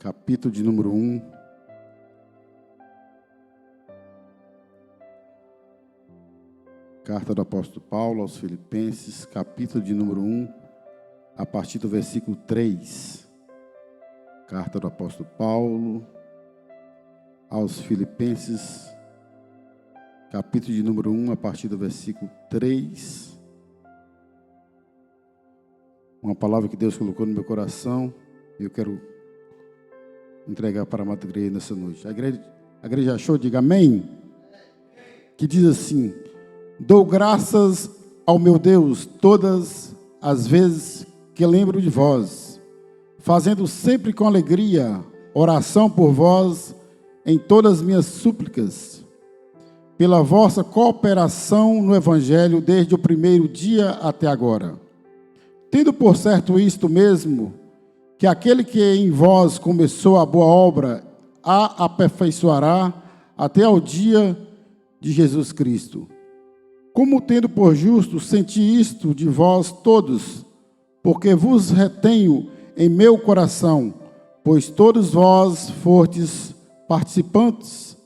capítulo de número 1. Carta do apóstolo Paulo aos Filipenses, capítulo de número 1, a partir do versículo 3. Carta do apóstolo Paulo aos Filipenses, capítulo de número 1, a partir do versículo 3. Uma palavra que Deus colocou no meu coração e eu quero entregar para a amada igreja nessa noite. A igreja achou? Diga amém. Que diz assim: dou graças ao meu Deus todas as vezes que lembro de vós, fazendo sempre com alegria oração por vós em todas as minhas súplicas, pela vossa cooperação no Evangelho desde o primeiro dia até agora. Tendo por certo isto mesmo, que aquele que em vós começou a boa obra a aperfeiçoará até ao dia de Jesus Cristo. Como tendo por justo, senti isto de vós todos, porque vos retenho em meu coração, pois todos vós fostes participantes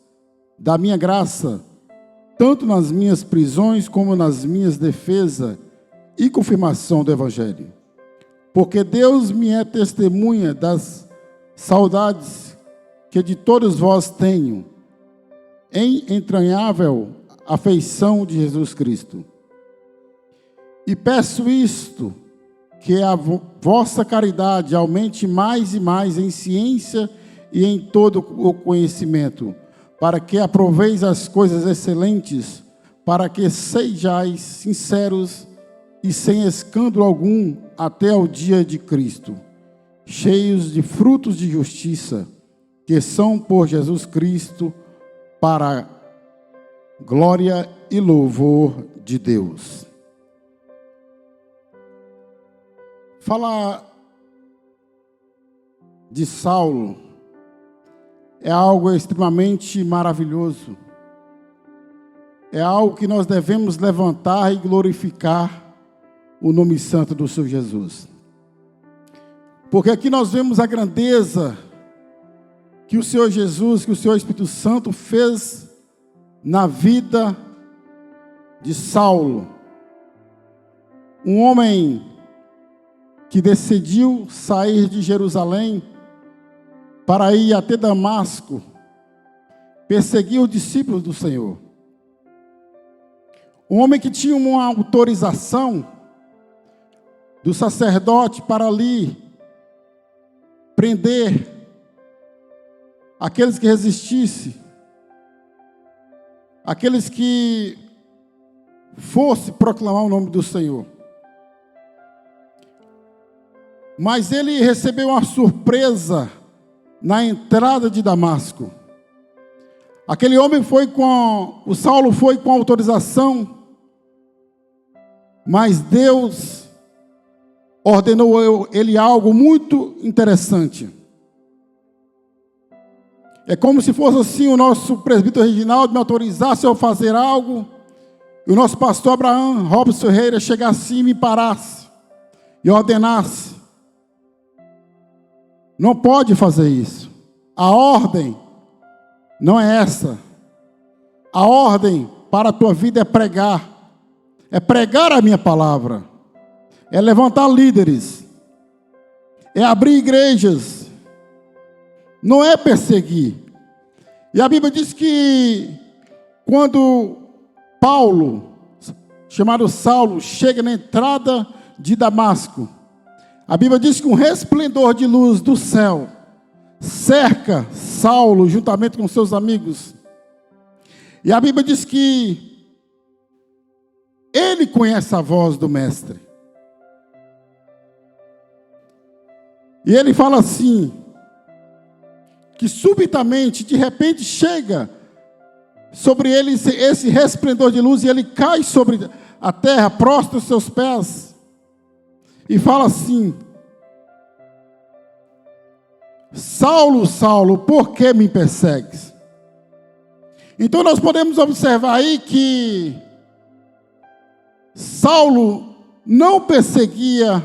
da minha graça, tanto nas minhas prisões como nas minhas defesas e confirmação do Evangelho. Porque Deus me é testemunha das saudades que de todos vós tenho, em entranhável afeição de Jesus Cristo. E peço isto, que a vossa caridade aumente mais e mais em ciência e em todo o conhecimento, para que aproveis as coisas excelentes, para que sejais sinceros e sem escândalo algum até o dia de Cristo, cheios de frutos de justiça, que são por Jesus Cristo, para glória e louvor de Deus. Falar de Saulo é algo extremamente maravilhoso. É algo que nós devemos levantar e glorificar o nome santo do Senhor Jesus. Porque aqui nós vemos a grandeza que o Senhor Jesus, que o Senhor Espírito Santo fez na vida de Saulo. Um homem que decidiu sair de Jerusalém para ir até Damasco, perseguir os discípulos do Senhor. Um homem que tinha uma autorização do sacerdote para ali prender aqueles que resistissem, aqueles que fossem proclamar o nome do Senhor. Mas ele recebeu uma surpresa na entrada de Damasco. Aquele homem o Saulo foi com autorização, mas Deus ordenou ele algo muito interessante. É como se fosse assim, o nosso presbítero Reginaldo me autorizasse a fazer algo, e o nosso pastor Abraão Robson Ferreira chegasse e me parasse, e ordenasse: não pode fazer isso. A ordem não é essa. A ordem para a tua vida é pregar a minha palavra, é levantar líderes, é abrir igrejas, não é perseguir. E a Bíblia diz que quando Paulo, chamado Saulo, chega na entrada de Damasco, a Bíblia diz que um resplendor de luz do céu cerca Saulo juntamente com seus amigos. E a Bíblia diz que ele conhece a voz do Mestre. E ele fala assim, que subitamente, de repente, chega sobre ele esse resplendor de luz, e ele cai sobre a terra, prostra os seus pés, e fala assim: Saulo, Saulo, por que me persegues? Então nós podemos observar aí que Saulo não perseguia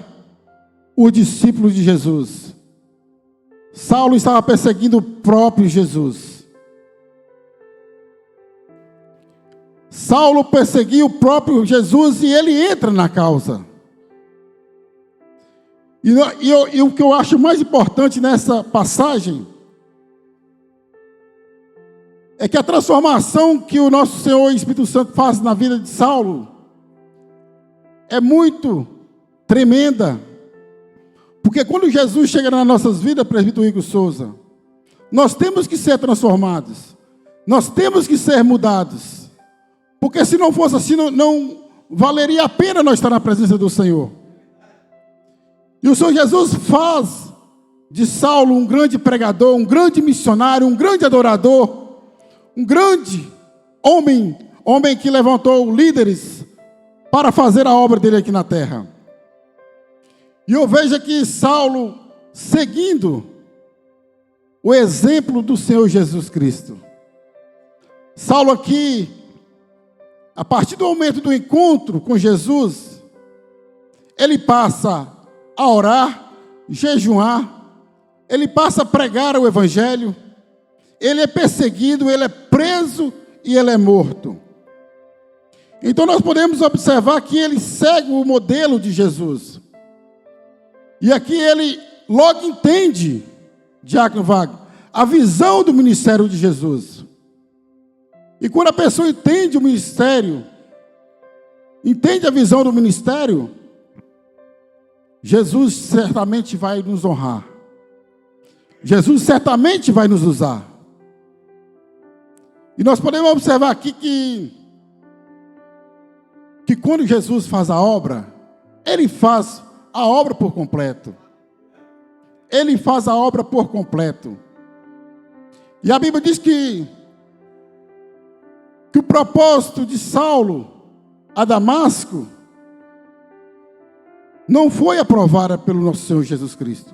os discípulos de Jesus. Saulo estava perseguindo o próprio Jesus. Saulo perseguia o próprio Jesus e ele entra na causa. E o que eu acho mais importante nessa passagem é que a transformação que o nosso Senhor e Espírito Santo faz na vida de Saulo é muito tremenda. Porque quando Jesus chega nas nossas vidas, presbítero Igor Souza, nós temos que ser transformados. Nós temos que ser mudados. Porque se não fosse assim, não valeria a pena nós estar na presença do Senhor. E o Senhor Jesus faz de Saulo um grande pregador, um grande missionário, um grande adorador, um grande homem que levantou líderes para fazer a obra dele aqui na terra. E eu vejo aqui Saulo seguindo o exemplo do Senhor Jesus Cristo. Saulo aqui, a partir do momento do encontro com Jesus, ele passa a orar, jejuar, ele passa a pregar o evangelho, ele é perseguido, ele é preso e ele é morto. Então nós podemos observar que ele segue o modelo de Jesus. E aqui ele logo entende, Diácono Wagner, a visão do ministério de Jesus. E quando a pessoa entende o ministério, entende a visão do ministério, Jesus certamente vai nos honrar. Jesus certamente vai nos usar. E nós podemos observar aqui que quando Jesus faz a obra, ele faz a obra por completo. Ele faz a obra por completo. E a Bíblia diz que o propósito de Saulo a Damasco não foi aprovada pelo nosso Senhor Jesus Cristo.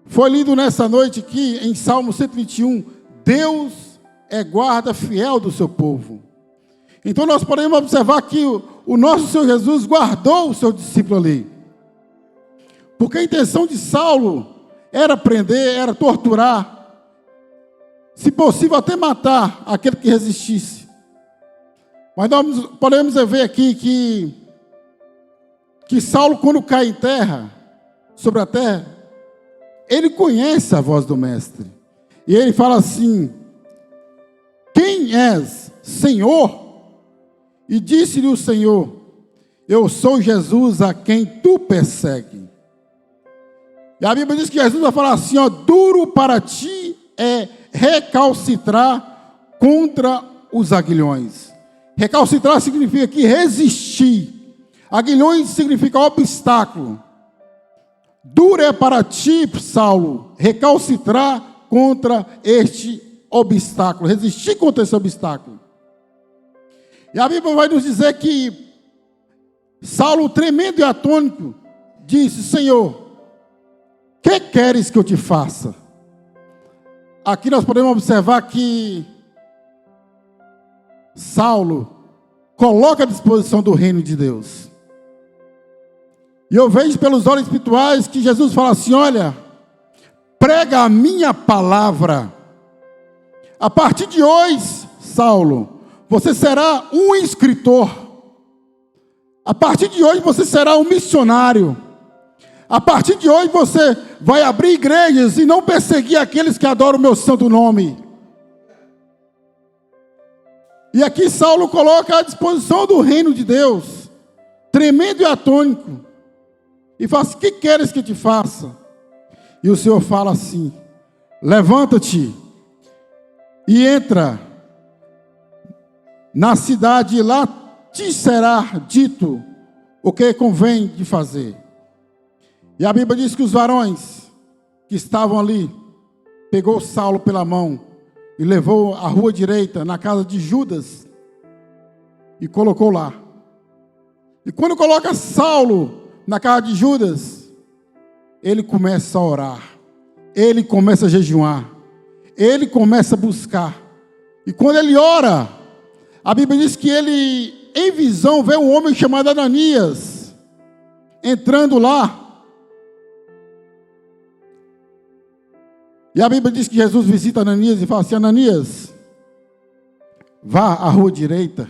Foi lido nessa noite aqui em Salmo 121, Deus é guarda fiel do seu povo. Então nós podemos observar que o nosso Senhor Jesus guardou o seu discípulo ali. Porque a intenção de Saulo era prender, era torturar, se possível até matar aquele que resistisse. Mas nós podemos ver aqui que Saulo, quando cai em terra, sobre a terra, ele conhece a voz do mestre. E ele fala assim: quem és, Senhor? E disse-lhe o Senhor: eu sou Jesus a quem tu persegue. E a Bíblia diz que Jesus vai falar assim: ó, duro para ti é recalcitrar contra os aguilhões. Recalcitrar significa que resistir. Aguilhões significa obstáculo. Duro é para ti, Saulo, recalcitrar contra este obstáculo, resistir contra esse obstáculo. E a Bíblia vai nos dizer que Saulo, tremendo e atônito, disse: Senhor, que queres que eu te faça? Aqui nós podemos observar que Saulo coloca à disposição do reino de Deus. E eu vejo pelos olhos espirituais que Jesus fala assim: olha, prega a minha palavra. A partir de hoje, Saulo, você será um escritor. A partir de hoje você será um missionário. A partir de hoje você vai abrir igrejas e não perseguir aqueles que adoram o meu santo nome. E aqui Saulo coloca à disposição do reino de Deus, tremendo e atônito, e fala assim: que queres que eu te faça? E o Senhor fala assim: levanta-te e entra na cidade, e lá te será dito o que convém de fazer. E a Bíblia diz que os varões que estavam ali pegou Saulo pela mão e levou à rua direita, na casa de Judas, e colocou lá. E quando coloca Saulo na casa de Judas, ele começa a orar, ele começa a jejuar, ele começa a buscar. E quando ele ora, a Bíblia diz que ele, em visão, vê um homem chamado Ananias entrando lá. E a Bíblia diz que Jesus visita Ananias e fala assim: Ananias, vá à rua direita,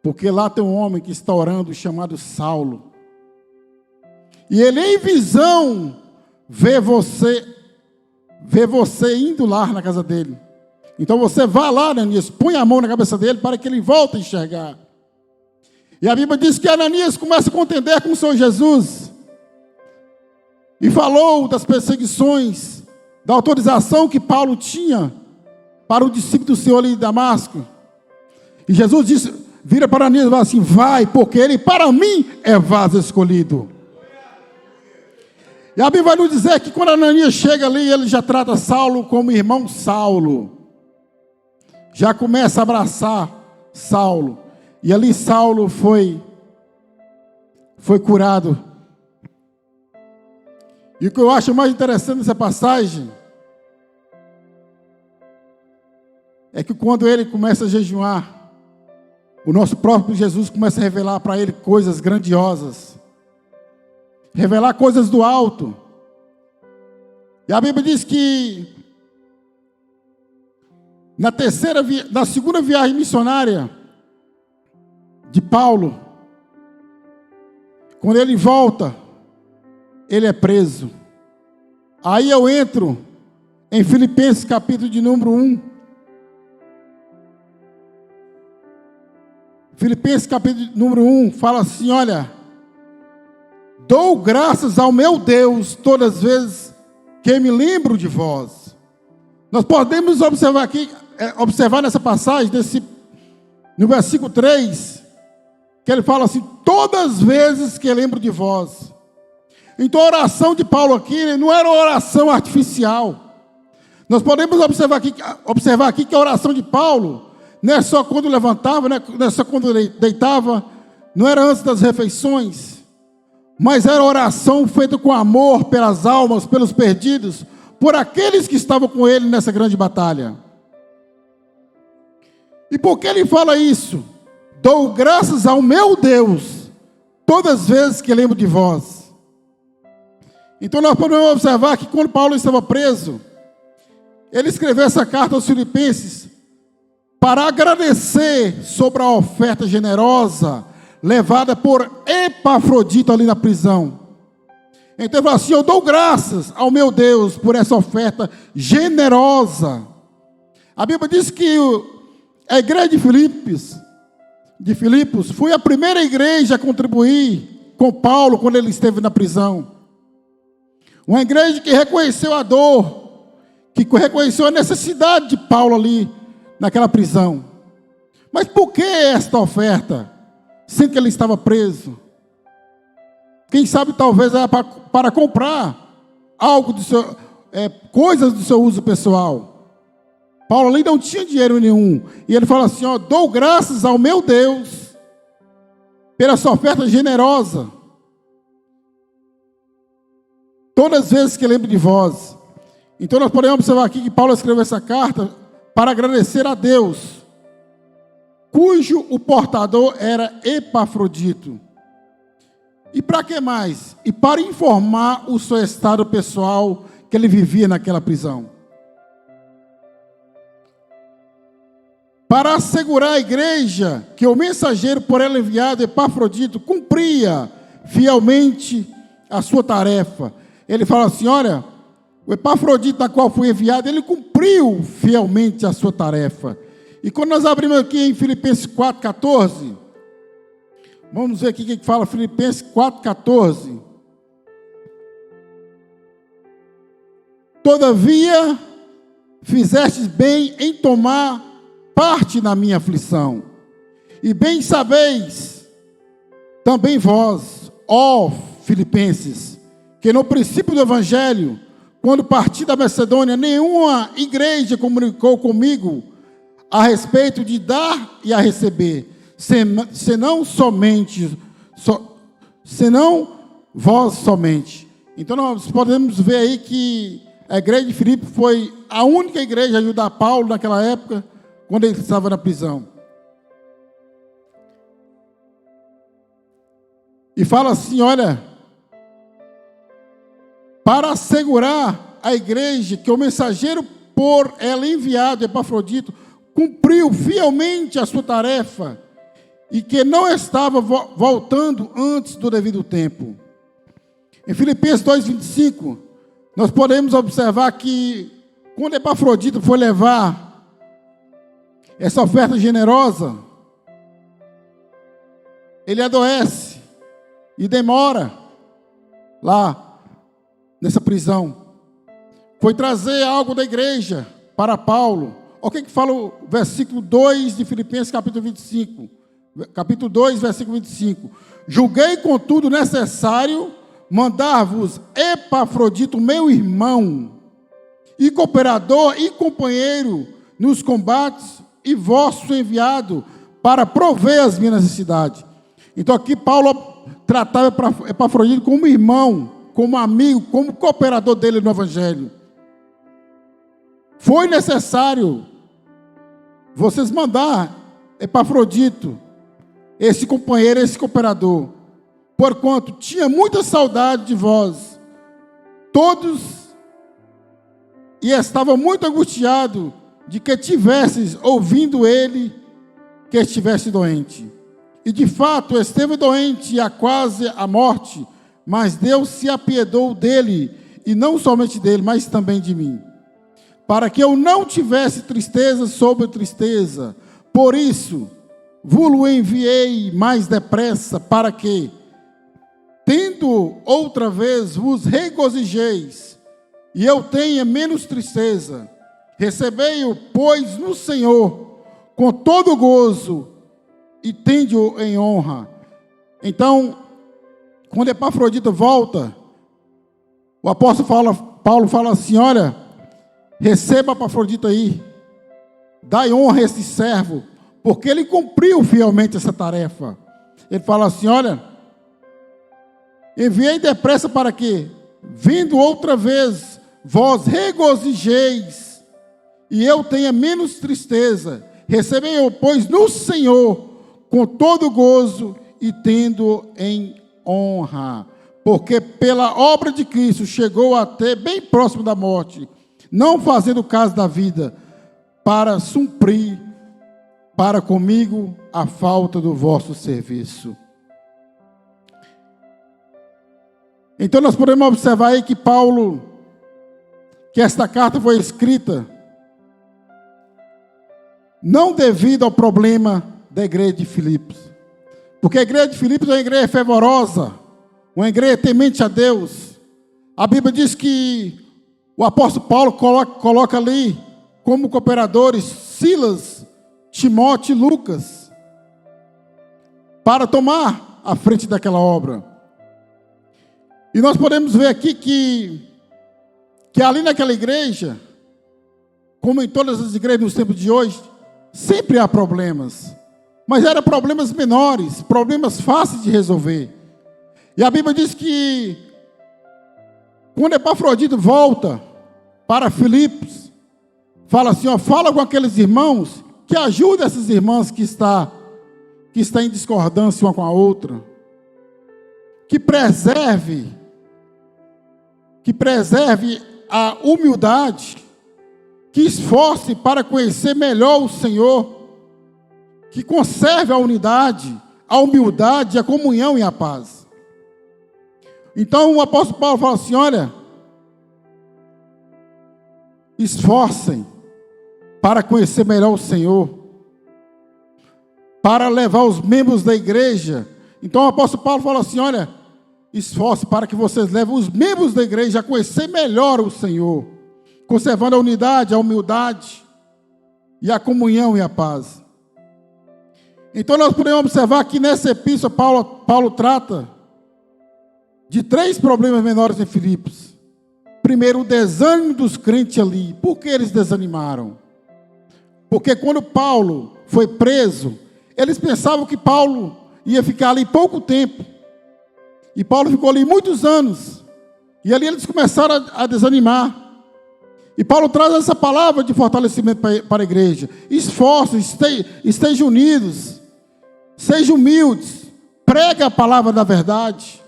porque lá tem um homem que está orando chamado Saulo. E ele em visão vê você indo lá na casa dele. Então você vá lá, Ananias, põe a mão na cabeça dele para que ele volte a enxergar. E a Bíblia diz que Ananias começa a contender com o Senhor Jesus. E falou das perseguições, da autorização que Paulo tinha para o discípulo do Senhor ali em Damasco. E Jesus disse, vira para Ananias e fala assim: vai, porque ele para mim é vaso escolhido. E a Bíblia vai nos dizer que quando Ananias chega ali, ele já trata Saulo como irmão Saulo. Já começa a abraçar Saulo. E ali Saulo foi curado. E o que eu acho mais interessante nessa passagem é que quando ele começa a jejuar, o nosso próprio Jesus começa a revelar para ele coisas grandiosas. Revelar coisas do alto. E a Bíblia diz que na segunda viagem missionária de Paulo, quando ele volta, ele é preso. Aí eu entro em Filipenses capítulo de número 1. Filipenses capítulo de número 1 fala assim: olha, dou graças ao meu Deus todas as vezes que me lembro de vós. Nós podemos observar nessa passagem, no versículo 3, que ele fala assim: todas as vezes que lembro de vós. Então a oração de Paulo aqui não era uma oração artificial. Nós podemos observar aqui que a oração de Paulo não é só quando levantava, não é só quando deitava, não era antes das refeições, mas era oração feita com amor pelas almas, pelos perdidos, por aqueles que estavam com ele nessa grande batalha. E por que ele fala isso? Dou graças ao meu Deus todas as vezes que lembro de vós. Então nós podemos observar que quando Paulo estava preso, ele escreveu essa carta aos Filipenses para agradecer sobre a oferta generosa levada por Epafrodito ali na prisão. Então ele falou assim: eu dou graças ao meu Deus por essa oferta generosa. A Bíblia diz que a igreja de Filipos foi a primeira igreja a contribuir com Paulo quando ele esteve na prisão. Uma igreja que reconheceu a dor, que reconheceu a necessidade de Paulo ali naquela prisão. Mas por que esta oferta, sendo que ele estava preso? Quem sabe talvez era para comprar algo do seu, coisas do seu uso pessoal. Paulo ali não tinha dinheiro nenhum. E ele fala assim: ó, dou graças ao meu Deus pela sua oferta generosa, todas as vezes que lembro de vós. Então nós podemos observar aqui que Paulo escreveu essa carta para agradecer a Deus, cujo o portador era Epafrodito. E para que mais? E para informar o seu estado pessoal, que ele vivia naquela prisão. Para assegurar a igreja que o mensageiro por ela enviado, Epafrodito, cumpria fielmente a sua tarefa. Ele fala assim: olha, o Epafrodito da qual foi enviado, ele cumpriu fielmente a sua tarefa. E quando nós abrimos aqui em Filipenses 4,14, vamos ver aqui o que fala Filipenses 4,14. Todavia, fizestes bem em tomar parte na minha aflição. E bem sabeis, também vós, ó Filipenses, que no princípio do Evangelho, quando parti da Macedônia, nenhuma igreja comunicou comigo a respeito de dar e a receber, senão vós somente. Então nós podemos ver aí que a igreja de Filipe foi a única igreja a ajudar Paulo naquela época, quando ele estava na prisão. E fala assim: olha, para assegurar à igreja que o mensageiro por ela enviado, Epafrodito, cumpriu fielmente a sua tarefa e que não estava voltando antes do devido tempo. Em Filipenses 2:25, nós podemos observar que quando Epafrodito foi levar essa oferta generosa, ele adoece e demora lá nessa prisão. Foi trazer algo da igreja para Paulo. Olha o que fala o versículo 2 de Filipenses capítulo 25. Capítulo 2, versículo 25. Julguei, contudo, necessário mandar-vos Epafrodito, meu irmão, e cooperador e companheiro nos combates, e vosso enviado para prover as minhas necessidades. Então aqui Paulo tratava Epafrodito como irmão, como amigo, como cooperador dele no Evangelho. Foi necessário vocês mandar Epafrodito, esse companheiro, esse cooperador, porquanto tinha muita saudade de vós, todos, e estava muito angustiado de que tivesses ouvindo ele que estivesse doente. E de fato esteve doente e quase à morte, mas Deus se apiedou dele, e não somente dele, mas também de mim, para que eu não tivesse tristeza sobre tristeza. Por isso vos enviei mais depressa, para que, tendo outra vez, vos regozijeis, e eu tenha menos tristeza. Recebei-o, pois, no Senhor, com todo gozo, e tende-o em honra. Então, quando Epafrodito volta, o apóstolo Paulo fala assim: olha, receba Epafrodito aí, dai honra a esse servo, porque ele cumpriu fielmente essa tarefa. Ele fala assim: olha, enviei depressa para que, vindo outra vez, vós regozijeis, e eu tenha menos tristeza. Recebei-o, pois, no Senhor, com todo gozo, e tendo em honra, porque pela obra de Cristo chegou até bem próximo da morte, não fazendo caso da vida, para suprir para comigo a falta do vosso serviço. Então nós podemos observar aí que que esta carta foi escrita não devido ao problema da igreja de Filipos, porque a igreja de Filipos é uma igreja fervorosa, uma igreja temente a Deus. A Bíblia diz que o apóstolo Paulo coloca ali como cooperadores Silas, Timóteo e Lucas, para tomar a frente daquela obra. E nós podemos ver aqui que ali naquela igreja, como em todas as igrejas nos tempos de hoje, sempre há problemas, mas eram problemas menores, problemas fáceis de resolver. E a Bíblia diz que quando Epafrodito volta para Filipos, fala assim: ó, fala com aqueles irmãos, que ajude essas irmãs que está em discordância uma com a outra, que preserve a humildade, que esforce para conhecer melhor o Senhor, que conserve a unidade, a humildade, a comunhão e a paz. Então o apóstolo Paulo fala assim: olha, esforcem para conhecer melhor o Senhor, para levar os membros da igreja. Então o apóstolo Paulo fala assim: olha, esforce para que vocês levem os membros da igreja a conhecer melhor o Senhor, conservando a unidade, a humildade e a comunhão e a paz. Então nós podemos observar que nessa epístola Paulo trata de 3 problemas menores em Filipos. Primeiro, o desânimo dos crentes ali. Por que eles desanimaram? Porque quando Paulo foi preso, eles pensavam que Paulo ia ficar ali pouco tempo. E Paulo ficou ali muitos anos. E ali eles começaram a desanimar. E Paulo traz essa palavra de fortalecimento para a igreja. Esforçem, estejam unidos, sejam humildes, prega a palavra da verdade.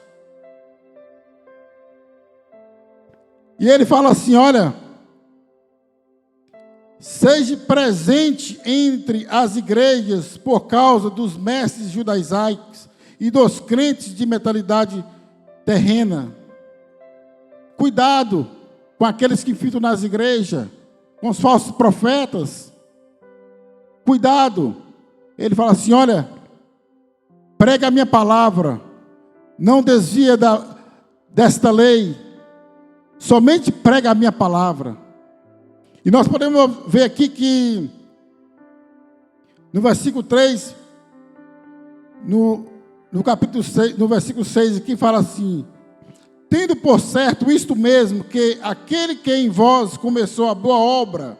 E ele fala assim: olha, seja presente entre as igrejas por causa dos mestres judaicos e dos crentes de mentalidade terrena. Cuidado com aqueles que ficam nas igrejas, com os falsos profetas. Cuidado. Ele fala assim: olha, prega a minha palavra, não desvia desta lei, somente prega a minha palavra. E nós podemos ver aqui que no versículo 3, no capítulo 6, no versículo 6 aqui fala assim: tendo por certo isto mesmo, que aquele que em vós começou a boa obra,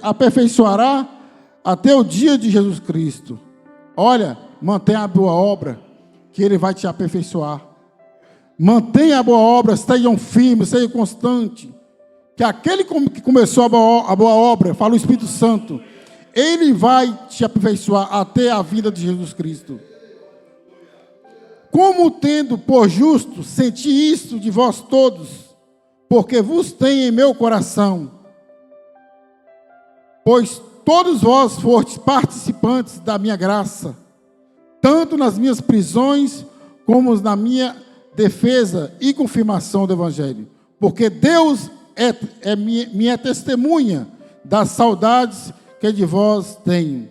aperfeiçoará até o dia de Jesus Cristo. Olha, mantenha a boa obra, que Ele vai te aperfeiçoar. Mantenha a boa obra, sejam firmes, sejam constantes. Que aquele que começou a boa obra, fala o Espírito Santo, Ele vai te aperfeiçoar até a vinda de Jesus Cristo. Como tendo por justo, senti isto de vós todos, porque vos tenho em meu coração, pois todos vós fostes participantes da minha graça, tanto nas minhas prisões, como na minha defesa e confirmação do Evangelho. Porque Deus é minha testemunha das saudades que de vós tenho,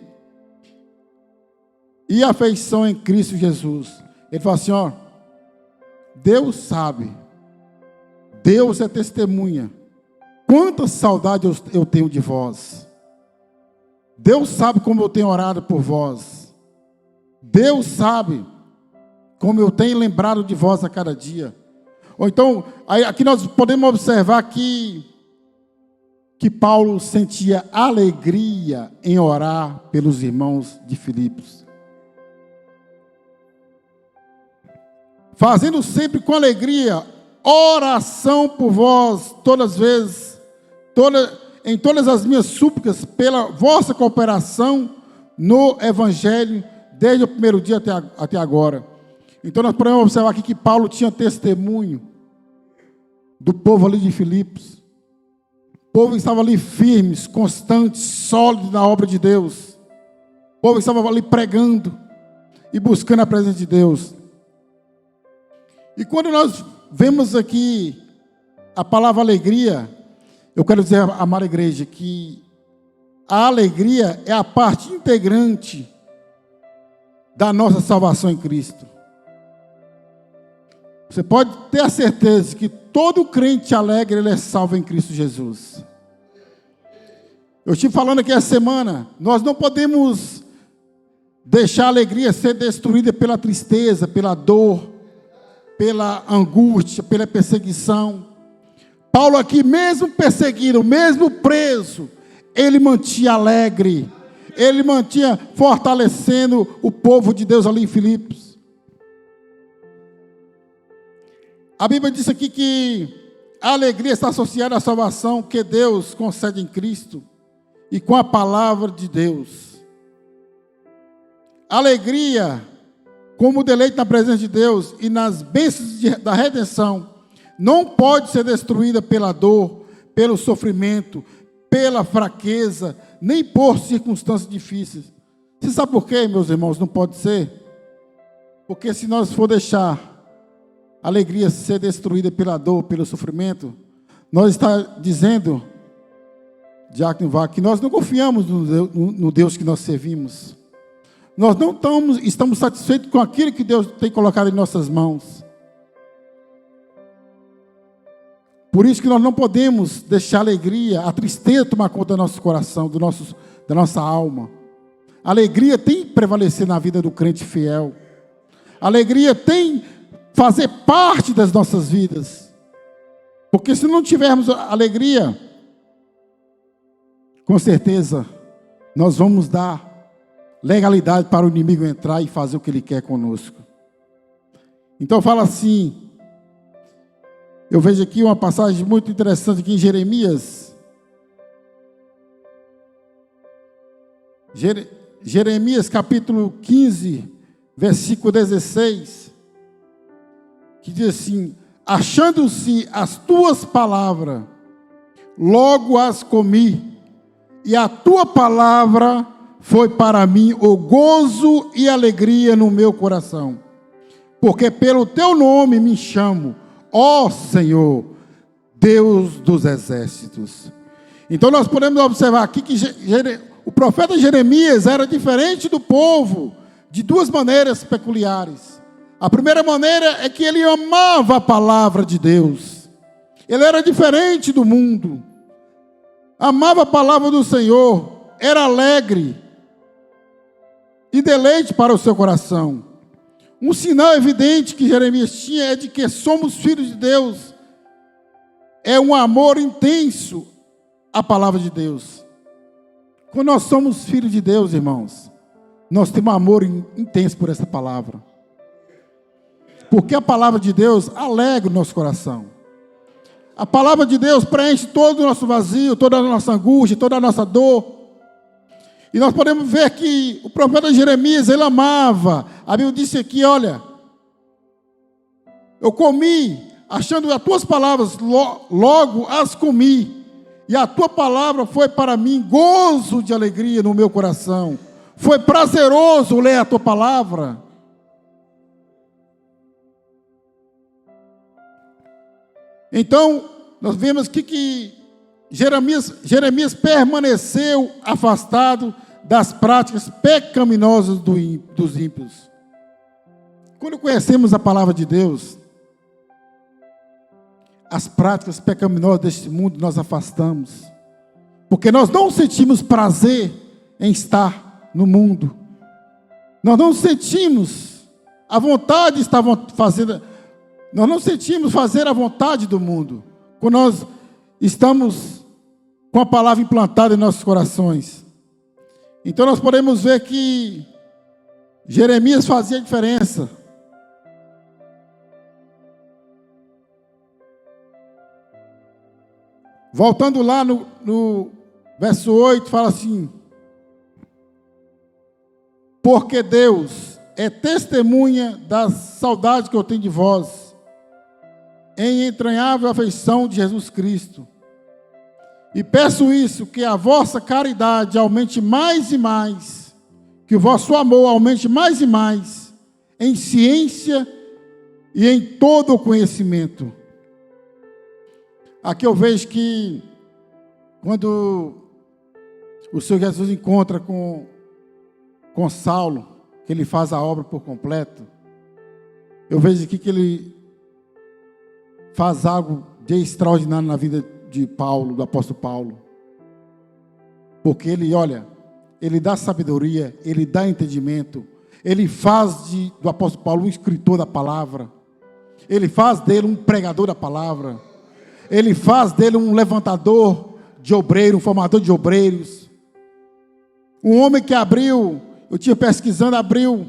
e afeição em Cristo Jesus. Ele fala assim: ó, Deus sabe, Deus é testemunha, quanta saudade eu tenho de vós. Deus sabe como eu tenho orado por vós. Deus sabe como eu tenho lembrado de vós a cada dia. Ou então, aqui nós podemos observar que Paulo sentia alegria em orar pelos irmãos de Filipos. Fazendo sempre com alegria oração por vós, todas as vezes, em todas as minhas súplicas, pela vossa cooperação no Evangelho, desde o primeiro dia até agora. Então nós podemos observar aqui que Paulo tinha testemunho do povo ali de Filipos. O povo estava ali firmes, constantes, sólidos na obra de Deus. O povo estava ali pregando e buscando a presença de Deus. E quando nós vemos aqui a palavra alegria, eu quero dizer, amada igreja, que a alegria é a parte integrante da nossa salvação em Cristo. Você pode ter a certeza que todo crente alegre, ele é salvo em Cristo Jesus. Eu estive falando aqui essa semana, nós não podemos deixar a alegria ser destruída pela tristeza, pela dor, pela angústia, pela perseguição. Paulo aqui, mesmo perseguido, mesmo preso, ele mantinha alegre, ele mantinha fortalecendo o povo de Deus ali em Filipos. A Bíblia diz aqui que a alegria está associada à salvação que Deus concede em Cristo e com a palavra de Deus. Alegria, como deleite na presença de Deus e nas bênçãos da redenção, não pode ser destruída pela dor, pelo sofrimento, pela fraqueza, nem por circunstâncias difíceis. Você sabe por quê, meus irmãos? Não pode ser? Porque se nós for deixar a alegria ser destruída pela dor, pelo sofrimento, nós está dizendo, Diácono Vá, que nós não confiamos no Deus que nós servimos. Nós não estamos satisfeitos com aquilo que Deus tem colocado em nossas mãos. Por isso que nós não podemos deixar a alegria, a tristeza tomar conta do nosso coração, da nossa alma. A alegria tem que prevalecer na vida do crente fiel. A alegria tem que fazer parte das nossas vidas. Porque se não tivermos alegria, com certeza nós vamos dar legalidade para o inimigo entrar e fazer o que ele quer conosco. Então fala assim, eu vejo aqui uma passagem muito interessante aqui em Jeremias. Jeremias capítulo 15, versículo 16, que diz assim: achando-se as tuas palavras, logo as comi, e a tua palavra foi para mim o gozo e alegria no meu coração. Porque pelo teu nome me chamo, ó Senhor, Deus dos exércitos. Então nós podemos observar aqui que o profeta Jeremias era diferente do povo de duas maneiras peculiares. A primeira maneira é que ele amava a palavra de Deus. Ele era diferente do mundo. Amava a palavra do Senhor, era alegre e deleite para o seu coração. Um sinal evidente que Jeremias tinha é de que somos filhos de Deus. É um amor intenso à palavra de Deus. Quando nós somos filhos de Deus, irmãos, nós temos um amor intenso por essa palavra. Porque a palavra de Deus alegra o nosso coração. A palavra de Deus preenche todo o nosso vazio, toda a nossa angústia, toda a nossa dor. E nós podemos ver que o profeta Jeremias, ele amava. A Bíblia disse aqui, olha, eu comi, achando as tuas palavras, logo as comi. E a tua palavra foi para mim gozo de alegria no meu coração. Foi prazeroso ler a tua palavra. Então, nós vemos aqui que Jeremias permaneceu afastado das práticas pecaminosas dos ímpios. Quando conhecemos a palavra de Deus, as práticas pecaminosas deste mundo nós afastamos, porque nós não sentimos prazer em estar no mundo, nós não sentimos a vontade de estar fazendo, nós não sentimos fazer a vontade do mundo, quando nós estamos com a palavra implantada em nossos corações. Então nós podemos ver que Jeremias fazia diferença. Voltando lá no verso 8, fala assim: porque Deus é testemunha da saudade que eu tenho de vós, em entranhável afeição de Jesus Cristo. E peço isso, que a vossa caridade aumente mais e mais, que o vosso amor aumente mais e mais, em ciência e em todo o conhecimento. Aqui eu vejo que, quando o Senhor Jesus encontra com Saulo, que ele faz a obra por completo, eu vejo aqui que ele faz algo de extraordinário na vida de Paulo, do apóstolo Paulo. Porque ele, olha, ele dá sabedoria, ele dá entendimento, ele faz do apóstolo Paulo um escritor da palavra, ele faz dele um pregador da palavra, ele faz dele um levantador de obreiros, um formador de obreiros, um homem que abriu, eu tinha pesquisando, abriu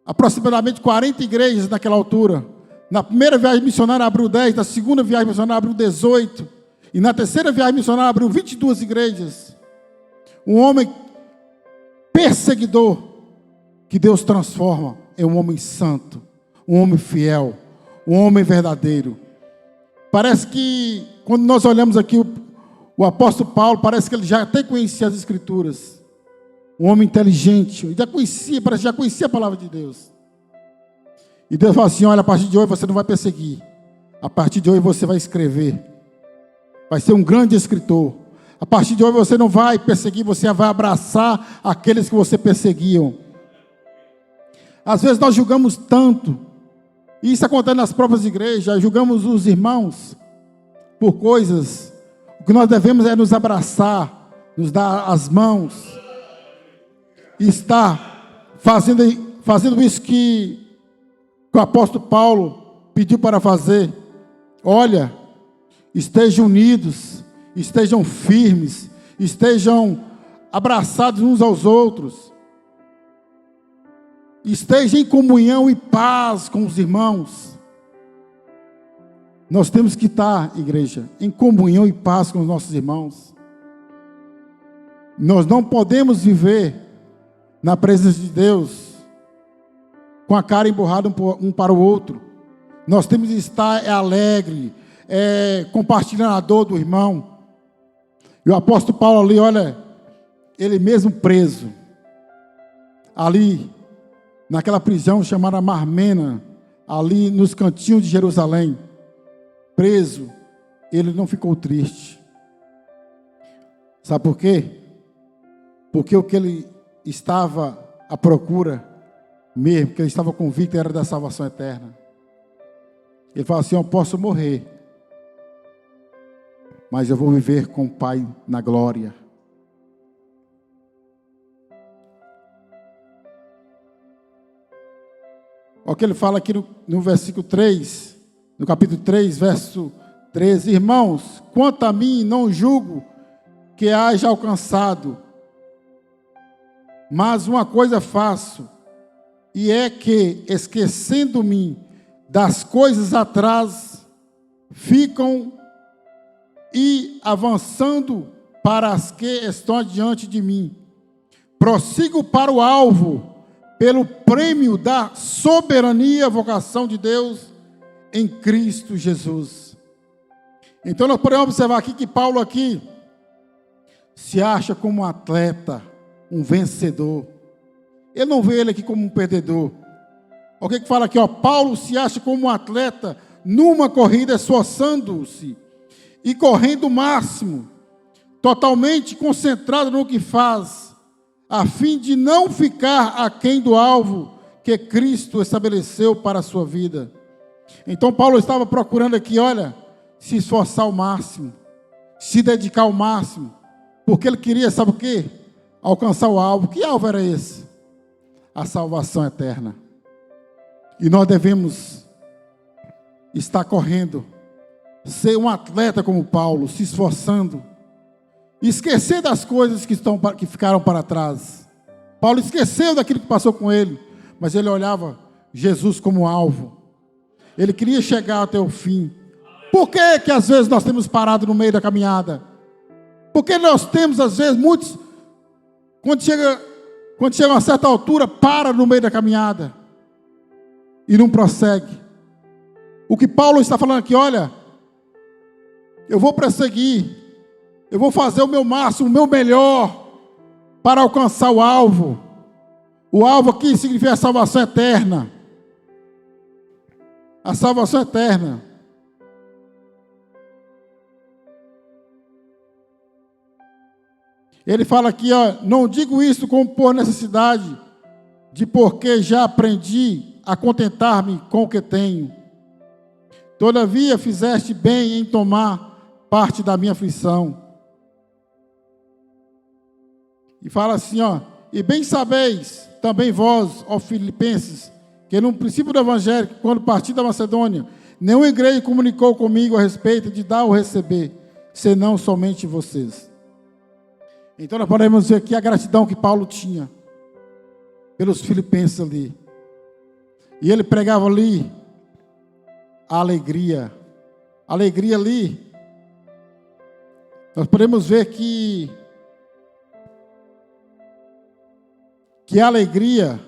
aproximadamente 40 igrejas naquela altura. Na primeira viagem missionária abriu 10, na segunda viagem missionária abriu 18, e na terceira viagem missionária abriu 22 igrejas. Um homem perseguidor, que Deus transforma em um homem santo, um homem fiel, um homem verdadeiro. Parece que, quando nós olhamos aqui o apóstolo Paulo, parece que ele já até conhecia as Escrituras. Um homem inteligente, parece que já conhecia a palavra de Deus. E Deus fala assim: olha, a partir de hoje você não vai perseguir. A partir de hoje você vai escrever. Vai ser um grande escritor. A partir de hoje você não vai perseguir, você vai abraçar aqueles que você perseguiam. Às vezes nós julgamos tanto, e isso acontece nas próprias igrejas, julgamos os irmãos por coisas. O que nós devemos é nos abraçar, nos dar as mãos, e estar fazendo isso que o apóstolo Paulo pediu para fazer. Olha, estejam unidos, estejam firmes, estejam abraçados uns aos outros, estejam em comunhão e paz com os irmãos. Nós temos que estar, igreja, em comunhão e paz com os nossos irmãos. Nós não podemos viver na presença de Deus com a cara emburrada um para o outro. Nós temos que estar alegre, compartilhando a dor do irmão. E o apóstolo Paulo ali, olha, ele mesmo preso, ali, naquela prisão chamada Marmena, ali nos cantinhos de Jerusalém, preso, ele não ficou triste. Sabe por quê? Porque o que ele estava à procura, mesmo, que ele estava convicto, era da salvação eterna. Ele fala assim: eu posso morrer, mas eu vou viver com o Pai na glória. Olha o que ele fala aqui no versículo 3, no capítulo 3, verso 13: irmãos, quanto a mim, não julgo que haja alcançado, mas uma coisa faço, e é que, esquecendo-me das coisas atrás, ficam e avançando para as que estão diante de mim. Prossigo para o alvo, pelo prêmio da soberania, vocação de Deus em Cristo Jesus. Então nós podemos observar aqui que Paulo aqui se acha como um atleta, um vencedor. Ele não vê ele aqui como um perdedor. O que fala aqui, ó? Paulo se acha como um atleta numa corrida, esforçando-se e correndo o máximo, totalmente concentrado no que faz, a fim de não ficar aquém do alvo que Cristo estabeleceu para a sua vida. Então Paulo estava procurando aqui, olha, se esforçar ao máximo, se dedicar ao máximo, porque ele queria, sabe o quê? Alcançar o alvo. Que alvo era esse? A salvação eterna. E nós devemos estar correndo, ser um atleta como Paulo, se esforçando, esquecer das coisas que ficaram para trás. Paulo esqueceu daquilo que passou com ele, mas ele olhava Jesus como alvo. Ele queria chegar até o fim. Por que às vezes nós temos parado no meio da caminhada? Porque nós temos às vezes muitos, quando chega a uma certa altura, para no meio da caminhada e não prossegue. O que Paulo está falando aqui, olha, eu vou prosseguir, eu vou fazer o meu máximo, o meu melhor para alcançar o alvo. O alvo aqui significa a salvação eterna. A salvação eterna. Ele fala aqui, ó, não digo isso como por necessidade, porque já aprendi a contentar-me com o que tenho. Todavia fizeste bem em tomar parte da minha aflição. E fala assim, ó, e bem sabeis também vós, ó Filipenses, que no princípio do Evangelho, quando parti da Macedônia, nenhuma igreja comunicou comigo a respeito de dar ou receber, senão somente vocês. Então nós podemos ver aqui a gratidão que Paulo tinha pelos filipenses ali. E ele pregava ali a alegria. A alegria ali, nós podemos ver que a alegria,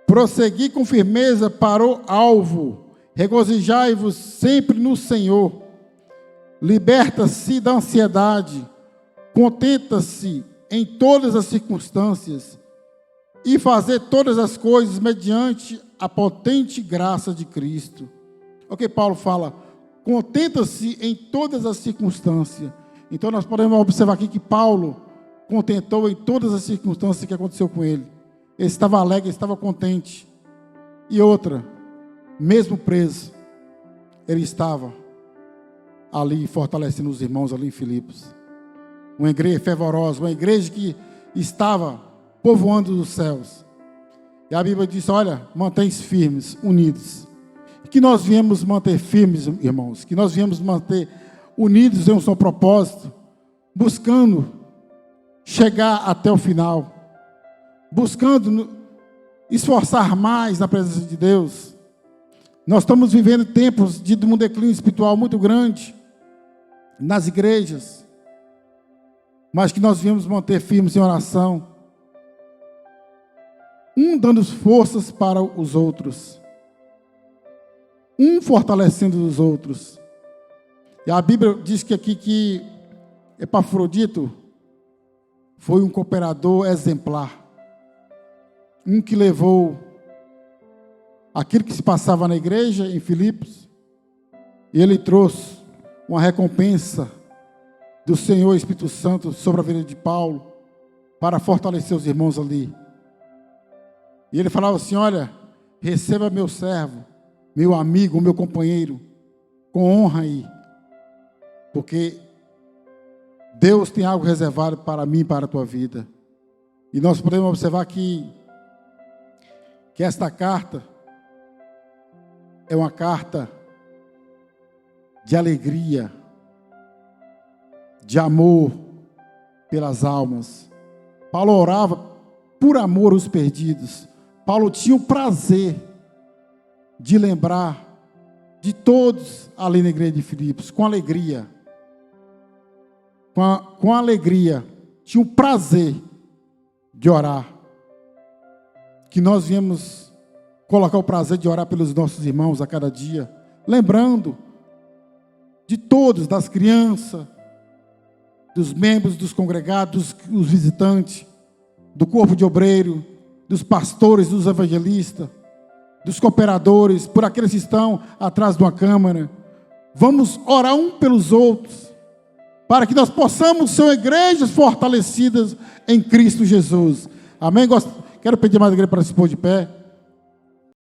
prosseguir com firmeza para o alvo, regozijai-vos sempre no Senhor. Liberta-se da ansiedade, contenta-se em todas as circunstâncias e fazer todas as coisas mediante a potente graça de Cristo. O que Paulo fala? Contenta-se em todas as circunstâncias. Então nós podemos observar aqui que Paulo contentou em todas as circunstâncias que aconteceu com ele. Ele estava alegre, ele estava contente. E outra, mesmo preso, ele estava ali fortalecendo os irmãos ali em Filipos. Uma igreja fervorosa, uma igreja que estava povoando os céus. E a Bíblia diz, olha, mantém-se firmes, unidos. Que nós viemos manter firmes, irmãos, que nós viemos manter unidos em um só propósito, buscando chegar até o final, buscando esforçar mais na presença de Deus. Nós estamos vivendo tempos de um declínio espiritual muito grande nas igrejas, mas que nós viemos manter firmes em oração. um dando forças para os outros, um fortalecendo os outros. E a Bíblia diz que aqui que Epafrodito foi um cooperador exemplar, um que levou aquilo que se passava na igreja em Filipos, e ele trouxe uma recompensa do Senhor Espírito Santo sobre a vida de Paulo, para fortalecer os irmãos ali. E ele falava assim: olha, receba meu servo, meu amigo, meu companheiro, com honra aí, porque Deus tem algo reservado para mim e para a tua vida. E nós podemos observar que esta carta é uma carta de alegria, de amor pelas almas. Paulo orava por amor aos perdidos. Paulo tinha o prazer de lembrar de todos ali na igreja de Filipos, com alegria. Com alegria, tinha o prazer de orar. Que nós viemos colocar o prazer de orar pelos nossos irmãos a cada dia, lembrando de todos, das crianças, dos membros dos congregados, dos visitantes, do corpo de obreiro, dos pastores, dos evangelistas, dos cooperadores, por aqueles que estão atrás de uma câmara. Vamos orar um pelos outros, para que nós possamos ser igrejas fortalecidas em Cristo Jesus. Amém? Quero pedir mais a igreja para se pôr de pé.